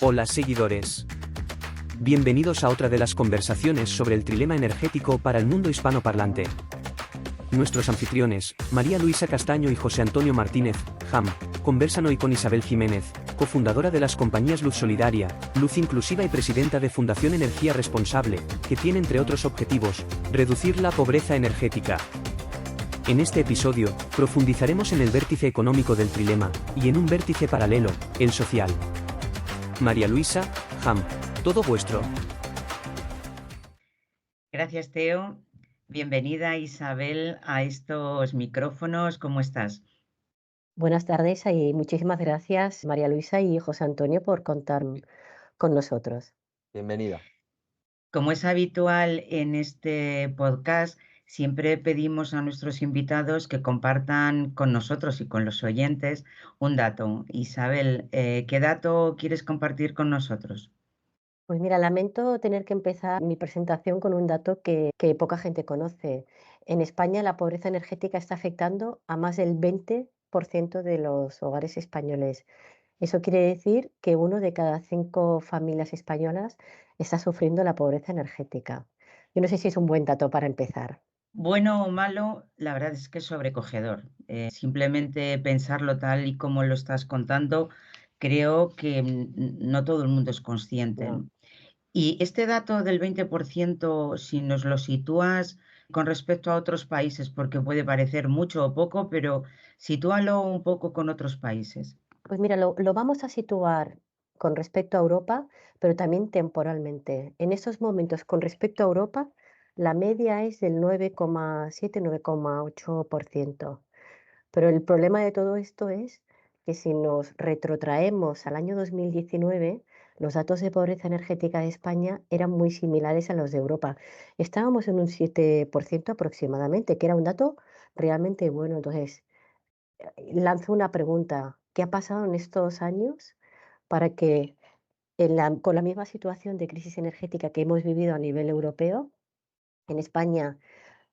Hola seguidores. Bienvenidos a otra de las conversaciones sobre el trilema energético para el mundo hispanoparlante. Nuestros anfitriones, María Luisa Castaño y José Antonio Martínez, JAM, conversan hoy con Isabel Jiménez, cofundadora de las compañías Luz Solidaria, Luz Inclusiva y presidenta de Fundación Energía Responsable, que tiene entre otros objetivos, reducir la pobreza energética. En este episodio, profundizaremos en el vértice económico del trilema, y en un vértice paralelo, el social. María Luisa, JAM, todo vuestro. Gracias, Teo. Bienvenida, Isabel, a estos micrófonos. ¿Cómo estás? Buenas tardes y muchísimas gracias, María Luisa y José Antonio, por contar con nosotros. Bienvenida. Como es habitual en este podcast, siempre pedimos a nuestros invitados que compartan con nosotros y con los oyentes un dato. Isabel, ¿qué dato quieres compartir con nosotros? Pues mira, lamento tener que empezar mi presentación con un dato que poca gente conoce. En España la pobreza energética está afectando a más del 20% de los hogares españoles. Eso quiere decir que uno de cada 5 familias españolas está sufriendo la pobreza energética. Yo no sé si es un buen dato para empezar. Bueno o malo, la verdad es que es sobrecogedor. Simplemente pensarlo tal y como lo estás contando, creo que no todo el mundo es consciente. No. Y este dato del 20%, si nos lo sitúas con respecto a otros países, porque puede parecer mucho o poco, pero sitúalo un poco con otros países. Pues mira, lo vamos a situar con respecto a Europa, pero también temporalmente. En estos momentos, con respecto a Europa, la media es del 9,7, 9,8%. Pero el problema de todo esto es que si nos retrotraemos al año 2019, los datos de pobreza energética de España eran muy similares a los de Europa. Estábamos en un 7% aproximadamente, que era un dato realmente bueno. Entonces, lanzo una pregunta. ¿Qué ha pasado en estos años para que con la misma situación de crisis energética que hemos vivido a nivel europeo, en España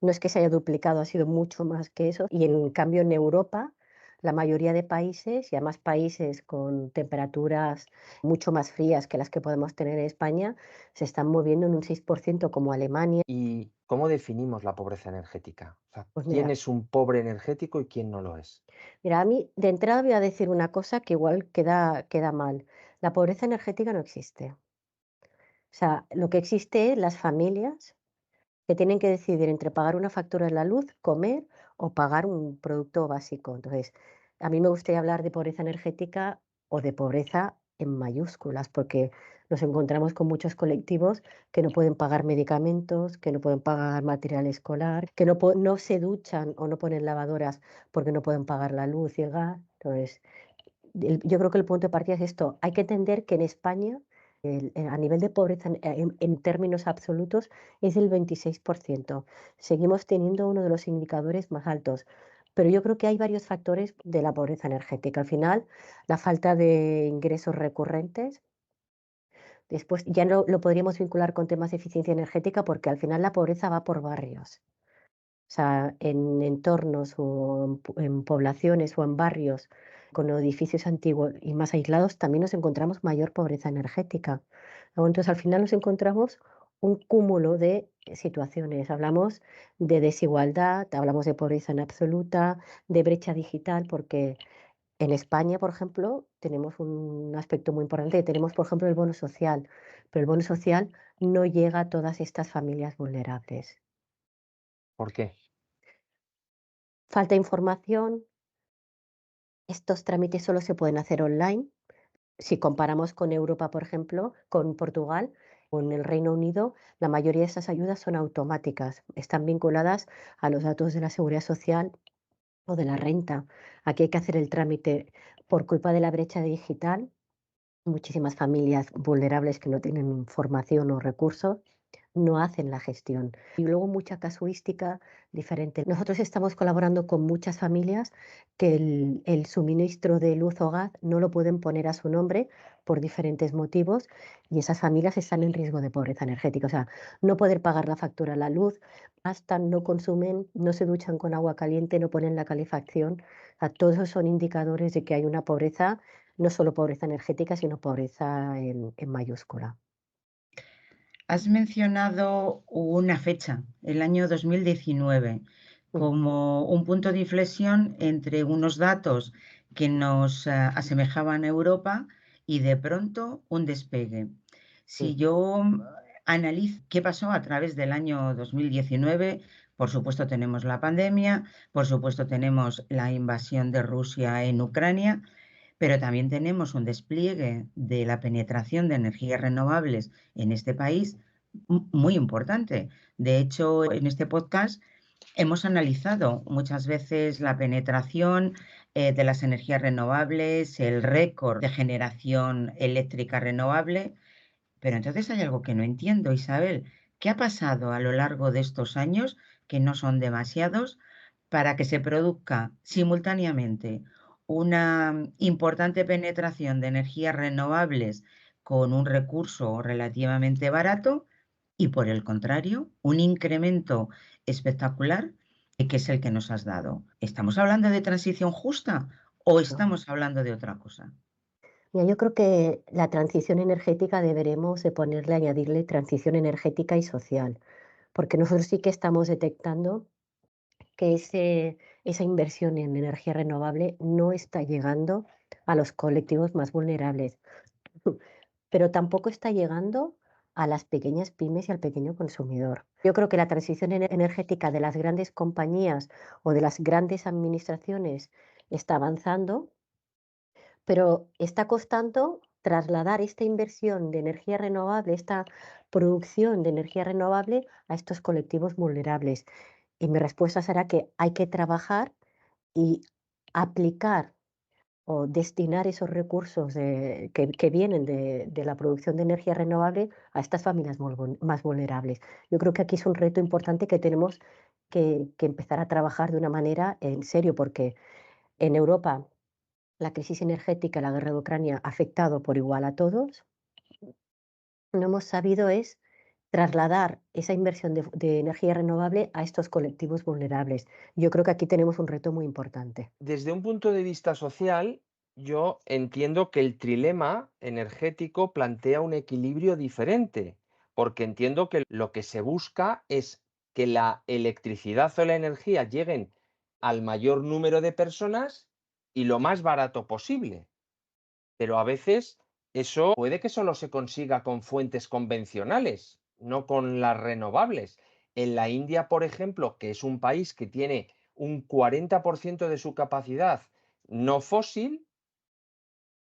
no es que se haya duplicado, ha sido mucho más que eso, y en cambio en Europa, la mayoría de países, y además países con temperaturas mucho más frías que las que podemos tener en España, se están moviendo en un 6% como Alemania? ¿Y cómo definimos la pobreza energética? O sea, Pues ¿quién mira, es un pobre energético y quién no lo es? a mí de entrada voy a decir una cosa que igual queda mal. La pobreza energética no existe. O sea, lo que existe es las familias que tienen que decidir entre pagar una factura de la luz, comer o pagar un producto básico. Entonces, a mí me gustaría hablar de pobreza energética o de pobreza en mayúsculas, porque nos encontramos con muchos colectivos que no pueden pagar medicamentos, que no pueden pagar material escolar, que no se duchan o no ponen lavadoras porque no pueden pagar la luz y el gas. Entonces, yo creo que el punto de partida es esto. Hay que entender que en España, a nivel de pobreza en términos absolutos, es del 26%. Seguimos teniendo uno de los indicadores más altos. Pero yo creo que hay varios factores de la pobreza energética. Al final, la falta de ingresos recurrentes. Después, ya no lo podríamos vincular con temas de eficiencia energética porque al final la pobreza va por barrios. O sea, en entornos o en poblaciones o en barrios con edificios antiguos y más aislados también nos encontramos mayor pobreza energética. Entonces, al final nos encontramos un cúmulo de situaciones. Hablamos de desigualdad, hablamos de pobreza en absoluta, de brecha digital, porque en España, por ejemplo, tenemos un aspecto muy importante. Tenemos, por ejemplo, el bono social, pero el bono social no llega a todas estas familias vulnerables. ¿Por qué? Falta información. Estos trámites solo se pueden hacer online. Si comparamos con Europa, por ejemplo, con Portugal o en el Reino Unido, la mayoría de estas ayudas son automáticas, están vinculadas a los datos de la seguridad social o de la renta. Aquí hay que hacer el trámite por culpa de la brecha digital. Muchísimas familias vulnerables que no tienen información o recursos no hacen la gestión. Y luego mucha casuística diferente. Nosotros estamos colaborando con muchas familias que el suministro de luz o gas no lo pueden poner a su nombre por diferentes motivos y esas familias están en riesgo de pobreza energética. O sea, no poder pagar la factura de la luz, hasta no consumen, no se duchan con agua caliente, no ponen la calefacción. O sea, todos esos son indicadores de que hay una pobreza no solo pobreza energética, sino pobreza en mayúscula. Has mencionado una fecha, el año 2019, Mm, como un punto de inflexión entre unos datos que nos asemejaban a Europa y de pronto un despegue. Si mm, yo analizo qué pasó a través del año 2019, por supuesto tenemos la pandemia, por supuesto tenemos la invasión de Rusia en Ucrania, pero también tenemos un despliegue de la penetración de energías renovables en este país muy importante. De hecho, en este podcast hemos analizado muchas veces la penetración de las energías renovables, el récord de generación eléctrica renovable, pero entonces hay algo que no entiendo, Isabel. ¿Qué ha pasado a lo largo de estos años, que no son demasiados, para que se produzca simultáneamente una importante penetración de energías renovables con un recurso relativamente barato y, por el contrario, un incremento espectacular que es el que nos has dado? ¿Estamos hablando de transición justa o ¿no? estamos hablando de otra cosa? Mira, yo creo que la transición energética deberemos de ponerle, añadirle transición energética y social, porque nosotros sí que estamos detectando que esa inversión en energía renovable no está llegando a los colectivos más vulnerables, pero tampoco está llegando a las pequeñas pymes y al pequeño consumidor. Yo creo que la transición energética de las grandes compañías o de las grandes administraciones está avanzando, pero está costando trasladar esta inversión de energía renovable, esta producción de energía renovable a estos colectivos vulnerables. Y mi respuesta será que hay que trabajar y aplicar o destinar esos recursos que vienen de la producción de energía renovable a estas familias más vulnerables. Yo creo que aquí es un reto importante que tenemos que empezar a trabajar de una manera en serio, porque en Europa la crisis energética, la guerra de Ucrania ha afectado por igual a todos. No hemos sabido es trasladar esa inversión de energía renovable a estos colectivos vulnerables. Yo creo que aquí tenemos un reto muy importante. Desde un punto de vista social, yo entiendo que el trilema energético plantea un equilibrio diferente, porque entiendo que lo que se busca es que la electricidad o la energía lleguen al mayor número de personas y lo más barato posible. Pero a veces eso puede que solo se consiga con fuentes convencionales, no con las renovables. En la India, por ejemplo, que es un país que tiene un 40% de su capacidad no fósil,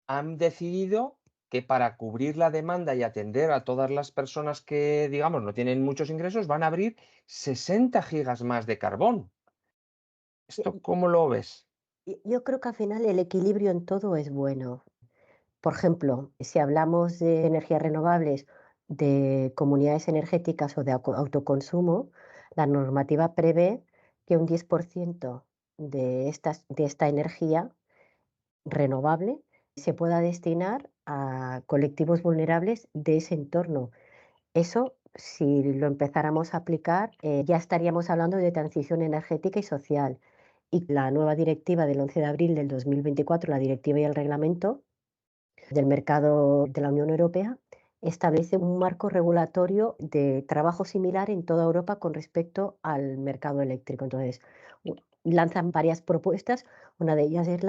han decidido que para cubrir la demanda y atender a todas las personas que, digamos, no tienen muchos ingresos, van a abrir 60 gigas más de carbón. ¿Esto cómo lo ves? Yo creo que al final el equilibrio en todo es bueno. Por ejemplo, si hablamos de energías renovables, de comunidades energéticas o de autoconsumo, la normativa prevé que un 10% de esta energía renovable se pueda destinar a colectivos vulnerables de ese entorno. Eso, si lo empezáramos a aplicar, ya estaríamos hablando de transición energética y social. Y la nueva directiva del 11 de abril del 2024, la directiva y el reglamento del mercado de la Unión Europea, establece un marco regulatorio de trabajo similar en toda Europa con respecto al mercado eléctrico. Entonces, lanzan varias propuestas. Una de ellas es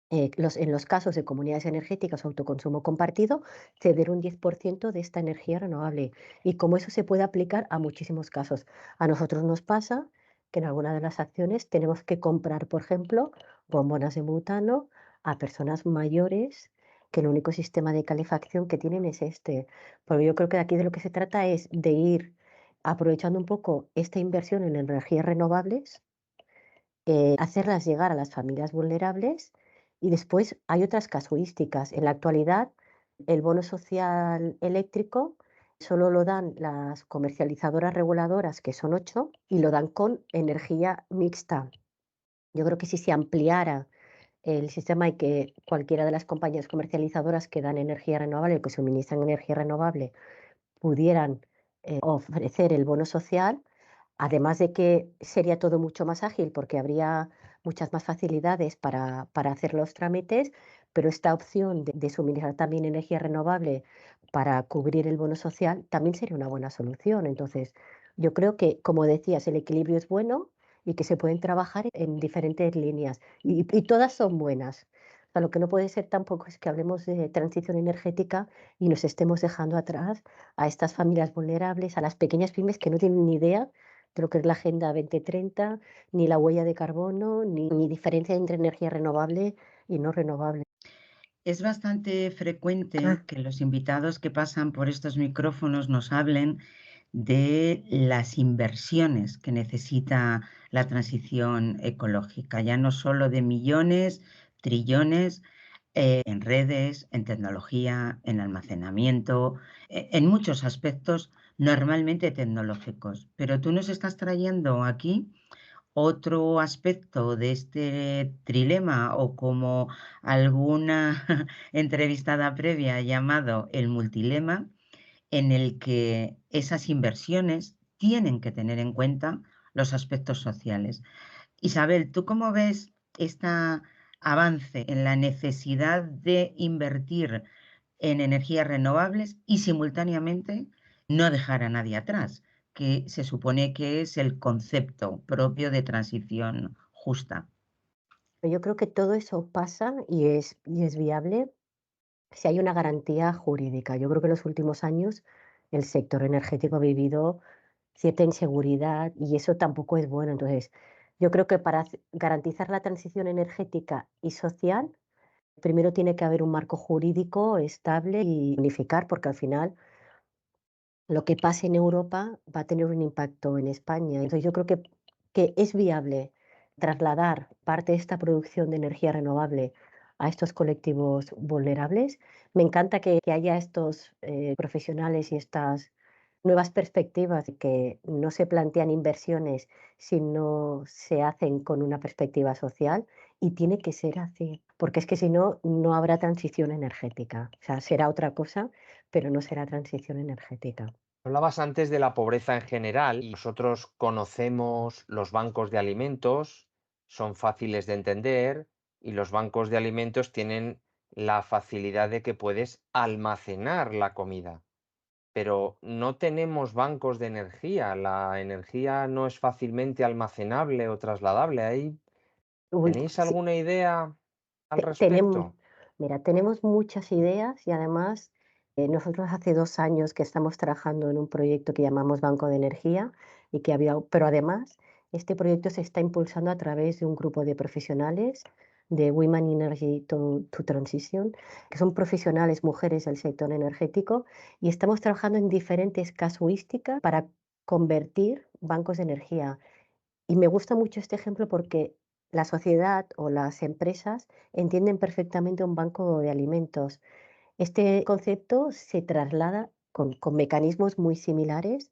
en los casos de comunidades energéticas o autoconsumo compartido, ceder un 10% de esta energía renovable. Y como eso se puede aplicar a muchísimos casos. A nosotros nos pasa que en alguna de las acciones tenemos que comprar, por ejemplo, bombonas de butano a personas mayores que el único sistema de calefacción que tienen es este. Pero yo creo que aquí de lo que se trata es de ir aprovechando un poco esta inversión en energías renovables, hacerlas llegar a las familias vulnerables y después hay otras casuísticas. En la actualidad, el bono social eléctrico solo lo dan las comercializadoras reguladoras, que son 8, y lo dan con energía mixta. Yo creo que si se ampliara el sistema y que cualquiera de las compañías comercializadoras que dan energía renovable o que suministran energía renovable pudieran ofrecer el bono social, además de que sería todo mucho más ágil porque habría muchas más facilidades para hacer los trámites, pero esta opción de suministrar también energía renovable para cubrir el bono social también sería una buena solución. Entonces, yo creo que, como decías, el equilibrio es bueno y que se pueden trabajar en diferentes líneas y todas son buenas. O sea, lo que no puede ser tampoco es que hablemos de transición energética y nos estemos dejando atrás a estas familias vulnerables, a las pequeñas pymes que no tienen ni idea de lo que es la Agenda 2030, ni la huella de carbono, ni diferencia entre energía renovable y no renovable. Es bastante frecuente que los invitados que pasan por estos micrófonos nos hablen de las inversiones que necesita la transición ecológica, ya no solo de millones, trillones, en redes, en tecnología, en almacenamiento, en muchos aspectos normalmente tecnológicos. Pero tú nos estás trayendo aquí otro aspecto de este trilema, o como alguna entrevistada previa ha llamado el multilema, en el que esas inversiones tienen que tener en cuenta los aspectos sociales. Isabel, ¿tú cómo ves este avance en la necesidad de invertir en energías renovables y simultáneamente no dejar a nadie atrás, que se supone que es el concepto propio de transición justa? Yo creo que todo eso pasa y es viable si hay una garantía jurídica. Yo creo que en los últimos años el sector energético ha vivido cierta inseguridad y eso tampoco es bueno. Entonces, yo creo que para garantizar la transición energética y social, primero tiene que haber un marco jurídico estable y unificar, porque al final lo que pase en Europa va a tener un impacto en España. Entonces, yo creo que es viable trasladar parte de esta producción de energía renovable a estos colectivos vulnerables. Me encanta que haya estos profesionales y estas nuevas perspectivas que no se plantean inversiones si no se hacen con una perspectiva social y tiene que ser así, porque es que si no, no habrá transición energética. O sea, será otra cosa, pero no será transición energética. Hablabas antes de la pobreza en general y nosotros conocemos los bancos de alimentos, son fáciles de entender y los bancos de alimentos tienen la facilidad de que puedes almacenar la comida, pero no tenemos bancos de energía, la energía no es fácilmente almacenable o trasladable. ¿Ahí Uy, tenéis sí, alguna idea al tenemos, respecto? mira, tenemos muchas ideas y además nosotros hace 2 años que estamos trabajando en un proyecto que llamamos Banco de Energía y que había, pero además este proyecto se está impulsando a través de un grupo de profesionales de Women Energy to Transition, que son profesionales mujeres del sector energético y estamos trabajando en diferentes casuísticas para convertir bancos de energía. Y me gusta mucho este ejemplo porque la sociedad o las empresas entienden perfectamente un banco de alimentos. Este concepto se traslada con mecanismos muy similares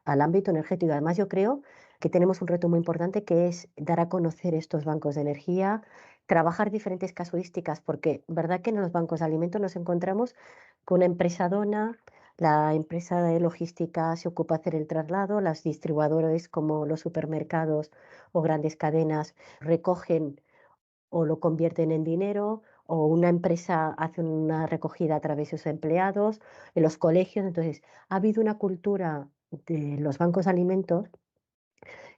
al ámbito energético. Además, yo creo que tenemos un reto muy importante que es dar a conocer estos bancos de energía, trabajar diferentes casuísticas, porque verdad que en los bancos de alimentos nos encontramos con una empresa dona, la empresa de logística se ocupa de hacer el traslado, las distribuidores como los supermercados o grandes cadenas recogen o lo convierten en dinero, o una empresa hace una recogida a través de sus empleados, en los colegios. Entonces, ha habido una cultura de los bancos de alimentos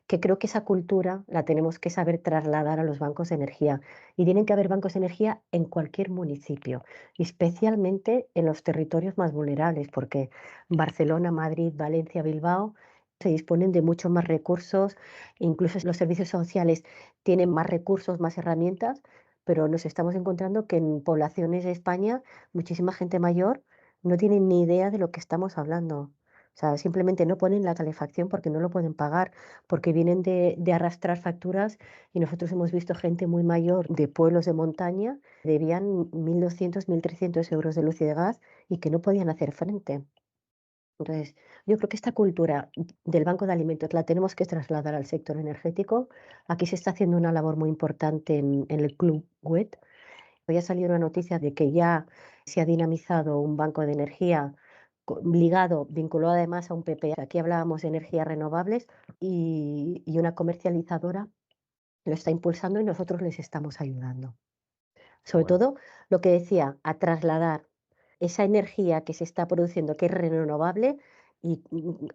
que creo que esa cultura la tenemos que saber trasladar a los bancos de energía. Y tienen que haber bancos de energía en cualquier municipio, y especialmente en los territorios más vulnerables, porque Barcelona, Madrid, Valencia, Bilbao se disponen de muchos más recursos, incluso los servicios sociales tienen más recursos, más herramientas, pero nos estamos encontrando que en poblaciones de España muchísima gente mayor no tiene ni idea de lo que estamos hablando. O sea, simplemente no ponen la calefacción porque no lo pueden pagar, porque vienen de arrastrar facturas y nosotros hemos visto gente muy mayor de pueblos de montaña, debían 1.200, 1.300 euros de luz y de gas y que no podían hacer frente. Entonces, yo creo que esta cultura del banco de alimentos la tenemos que trasladar al sector energético. Aquí se está haciendo una labor muy importante en el Club WET. Hoy ha salido una noticia de que ya se ha dinamizado un banco de energía ligado, vinculado además a un PPA. Aquí hablábamos de energías renovables y una comercializadora lo está impulsando y nosotros les estamos ayudando. Sobre Bueno, todo lo que decía, a trasladar esa energía que se está produciendo, que es renovable, y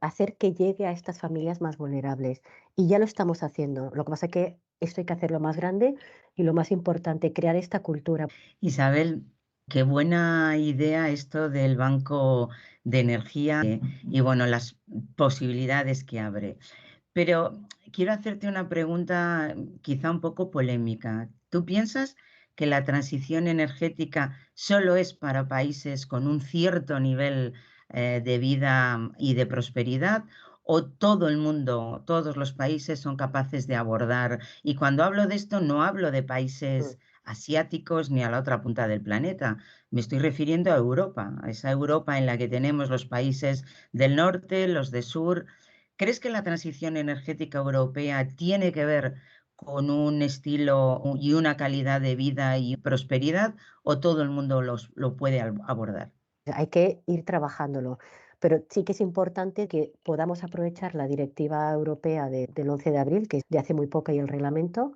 hacer que llegue a estas familias más vulnerables. Y ya lo estamos haciendo. Lo que pasa es que esto hay que hacerlo más grande y lo más importante, crear esta cultura. Isabel, qué buena idea esto del banco de energía y bueno, las posibilidades que abre. Pero quiero hacerte una pregunta quizá un poco polémica. ¿Tú piensas que la transición energética solo es para países con un cierto nivel de vida y de prosperidad? ¿O todo el mundo, todos los países son capaces de abordar? Y cuando hablo de esto, no hablo de Mm. países asiáticos ni a la otra punta del planeta. Me estoy refiriendo a Europa, a esa Europa en la que tenemos los países del norte, los de sur. ¿Crees que la transición energética europea tiene que ver con un estilo y una calidad de vida y prosperidad o todo el mundo lo puede abordar? Hay que ir trabajándolo, pero sí que es importante que podamos aprovechar la directiva europea del 11 de abril, que es de hace muy poco, y el reglamento,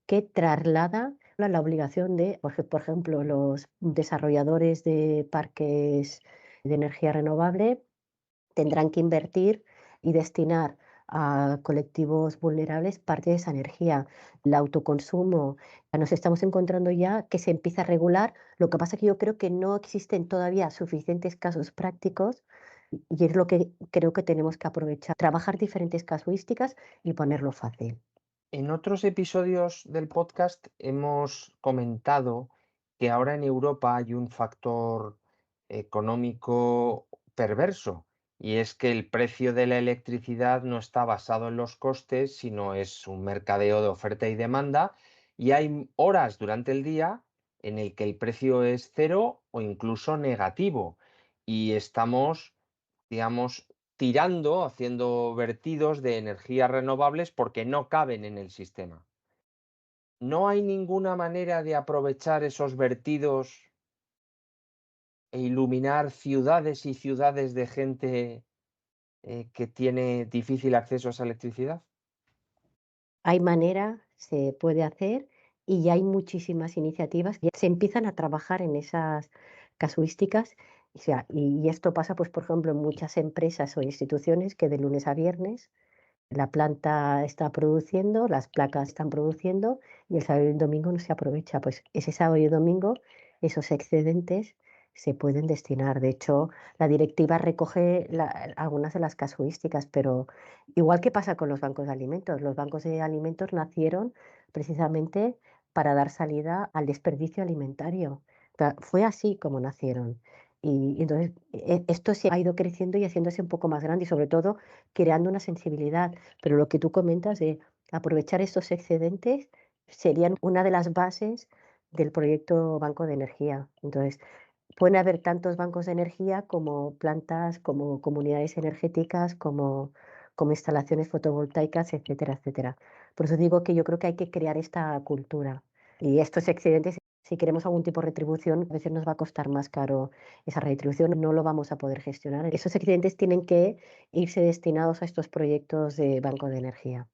que traslada la obligación de, por ejemplo, los desarrolladores de parques de energía renovable tendrán que invertir y destinar a colectivos vulnerables parte de esa energía. El autoconsumo, nos estamos encontrando ya que se empieza a regular. Lo que pasa es que yo creo que no existen todavía suficientes casos prácticos y es lo que creo que tenemos que aprovechar, trabajar diferentes casuísticas y ponerlo fácil. En otros episodios del podcast hemos comentado que ahora en Europa hay un factor económico perverso, y es que el precio de la electricidad no está basado en los costes, sino es un mercadeo de oferta y demanda, y hay horas durante el día en el que el precio es cero o incluso negativo, y estamos, digamos, tirando, haciendo vertidos de energías renovables porque no caben en el sistema. ¿No hay ninguna manera de aprovechar esos vertidos e iluminar ciudades y ciudades de gente que tiene difícil acceso a esa electricidad? Hay manera, se puede hacer y ya hay muchísimas iniciativas que se empiezan a trabajar en esas casuísticas. O sea, y esto pasa, pues, por ejemplo, en muchas empresas o instituciones que de lunes a viernes la planta está produciendo, las placas están produciendo y el sábado y el domingo no se aprovecha. Pues ese sábado y domingo esos excedentes se pueden destinar. De hecho, la directiva recoge algunas de las casuísticas, pero igual que pasa con los bancos de alimentos nacieron precisamente para dar salida al desperdicio alimentario. O sea, fue así como nacieron. Y entonces esto se ha ido creciendo y haciéndose un poco más grande y sobre todo creando una sensibilidad. Pero lo que tú comentas de aprovechar estos excedentes serían una de las bases del proyecto Banco de Energía. Entonces, pueden haber tantos bancos de energía como plantas, como comunidades energéticas, como instalaciones fotovoltaicas, etcétera, etcétera. Por eso digo que yo creo que hay que crear esta cultura. Y estos excedentes, si queremos algún tipo de retribución, a veces nos va a costar más caro esa retribución, no lo vamos a poder gestionar. Esos excedentes tienen que irse destinados a estos proyectos de banco de energía.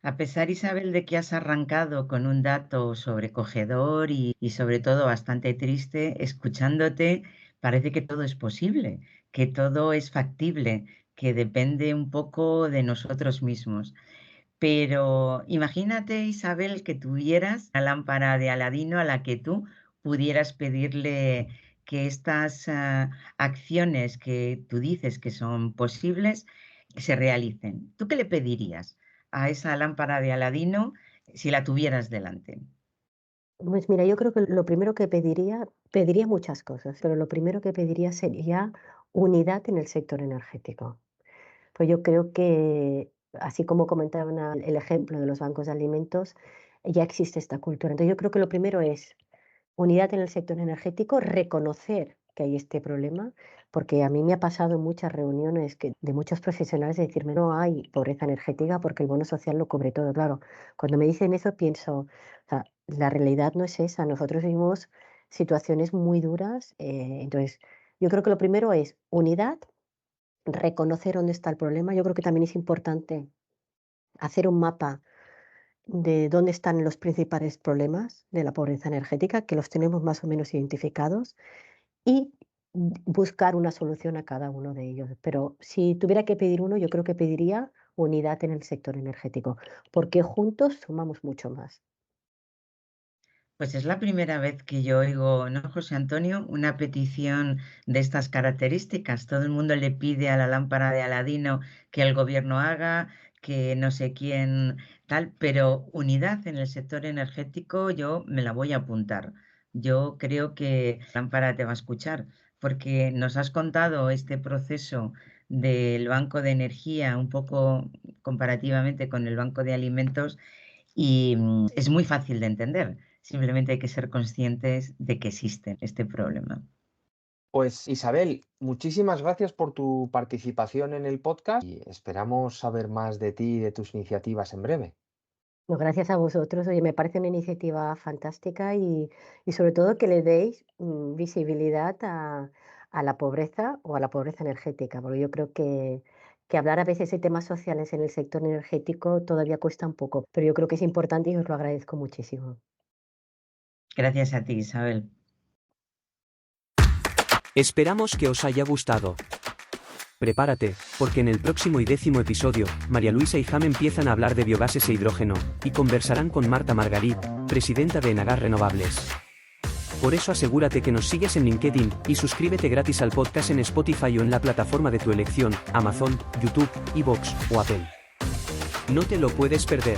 A pesar, Isabel, de que has arrancado con un dato sobrecogedor y sobre todo bastante triste, escuchándote, parece que todo es posible, que todo es factible, que depende un poco de nosotros mismos. Pero imagínate, Isabel, que tuvieras la lámpara de Aladino a la que tú pudieras pedirle que estas acciones que tú dices que son posibles se realicen. ¿Tú qué le pedirías a esa lámpara de Aladino si la tuvieras delante? Pues mira, yo creo que lo primero que pediría muchas cosas, pero lo primero que pediría sería unidad en el sector energético. Pues yo creo que, así como comentaban el ejemplo de los bancos de alimentos, ya existe esta cultura. Entonces yo creo que lo primero es unidad en el sector energético, reconocer que hay este problema, porque a mí me ha pasado en muchas reuniones de muchos profesionales de decirme, no hay pobreza energética porque el bono social lo cubre todo. Claro, cuando me dicen eso pienso, o sea, la realidad no es esa. Nosotros vivimos situaciones muy duras. Entonces, yo creo que lo primero es unidad, reconocer dónde está el problema. Yo creo que también es importante hacer un mapa de dónde están los principales problemas de la pobreza energética, que los tenemos más o menos identificados, y buscar una solución a cada uno de ellos. Pero si tuviera que pedir uno, yo creo que pediría unidad en el sector energético, porque juntos sumamos mucho más. Pues es la primera vez que yo oigo, ¿no, José Antonio? Una petición de estas características. Todo el mundo le pide a la lámpara de Aladino que el gobierno haga, que no sé quién tal, pero unidad en el sector energético yo me la voy a apuntar. Yo creo que la lámpara te va a escuchar, porque nos has contado este proceso del Banco de Energía un poco comparativamente con el Banco de Alimentos y es muy fácil de entender. Simplemente hay que ser conscientes de que existe este problema. Pues Isabel, muchísimas gracias por tu participación en el podcast y esperamos saber más de ti y de tus iniciativas en breve. No, gracias a vosotros. Oye, me parece una iniciativa fantástica y sobre todo que le deis visibilidad a la pobreza o a la pobreza energética, porque yo creo que hablar a veces de temas sociales en el sector energético todavía cuesta un poco, pero yo creo que es importante y os lo agradezco muchísimo. Gracias a ti, Isabel. Esperamos que os haya gustado. Prepárate, porque en el próximo y 10º episodio, María Luisa y Ham empiezan a hablar de biogases e hidrógeno, y conversarán con Marta Margarit, presidenta de Enagas Renovables. Por eso asegúrate que nos sigues en LinkedIn, y suscríbete gratis al podcast en Spotify o en la plataforma de tu elección, Amazon, YouTube, iVoox o Apple. No te lo puedes perder.